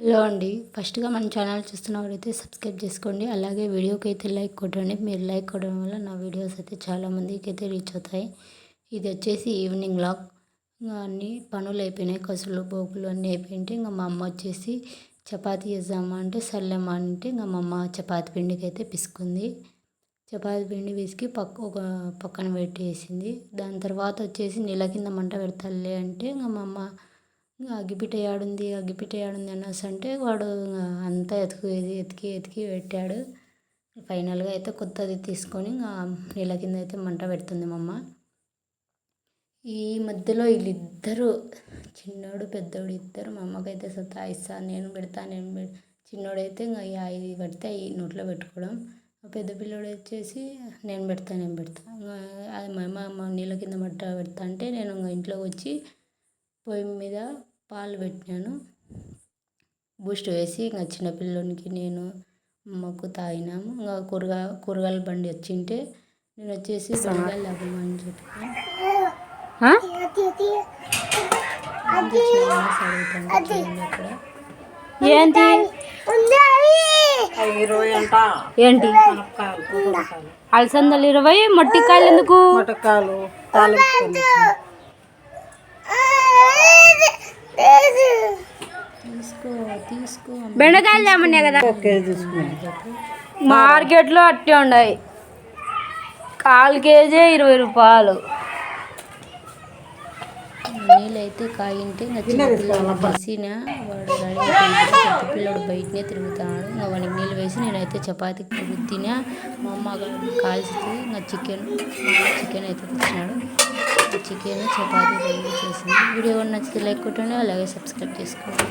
Hello అండి. ఫస్ట్‌గా మన ఛానల్ చూస్తున్నవారైతే సబ్స్క్రైబ్ చేసుకోండి. అలాగే వీడియోకైతే లైక్ కొట్టండి. మీరు లైక్ కొట్టడం వల్ల నా వీడియోస్ అయితే చాలా మందికైతే రీచ్ అవుతాయి. ఇది వచ్చేసి ఈవినింగ్ వ్లాగ్. అన్నీ పనులు అయిపోయినాయి. కసులు బోకులు అన్నీ అయిపోయింటే మా అమ్మ వచ్చేసి చపాతీ చేద్దామా అంటే సర్లేమ్మా అంటే మా అమ్మ చపాతీ పిండికైతే పిసుకుంది. చపాతీ పిండి పిసికి ఒక పక్కన పెట్టేసింది. దాని తర్వాత వచ్చేసి నీళ్ళ కింద మంట పెడతాలే అంటే మా అమ్మ అగ్గిపెట్టె యాడుంది అనేసి అంటే వాడు అంతా ఎతికి పెట్టాడు. ఫైనల్గా అయితే కొత్తది తీసుకొని నీళ్ళ కింద అయితే మంట పెడుతుంది మా అమ్మ. ఈ మధ్యలో వీళ్ళిద్దరూ చిన్నోడు పెద్దోడు ఇద్దరు మా అమ్మకైతే సతాయిస్తారు. నేను పెడతా చిన్నోడైతే ఇది పడితే ఈ నోట్లో పెట్టుకోవడం, పెద్ద పిల్లోడు వచ్చేసి నేను పెడతా అది మా అమ్మ నీళ్ళ కింద మంట పెడతా అంటే నేను ఇంట్లోకి వచ్చి పొయ్యి మీద పాలు పెట్టినాను. బూస్ట్ వేసి చిన్నపిల్లోనికి నేను అమ్మకు తాగినాము. కూరగాయల బండి వచ్చింటే నేను వచ్చేసి బెండకాయలు లాగమని చెప్పాను. ఏంటి ఏంటి అలసందలు 20 మొట్టికాయలు ఎందుకు? బెండకాయలు తెమ్మన్నా కదా మార్కెట్లో అట్టే ఉన్నాయి. 1/4 కేజీ 20 రూపాయలు. నీళ్ళైతే కాగింటే చిన్నపిల్లడు వేసిన వాడు రెడీ అయిపోయింది. పిల్లడు బయటనే తిరుగుతున్నాడు. వాడికి నీళ్ళు వేసి నేనైతే చపాతీకి రుద్దినా. మా అమ్మ కాల్చితే చికెన్ అయితే తెచ్చినాడు. చికెన్ చపాతీ రెడీ చేసింది. వీడియో నచ్చితే లైక్ కొట్టండి. అలాగే సబ్స్క్రైబ్ చేసుకోండి.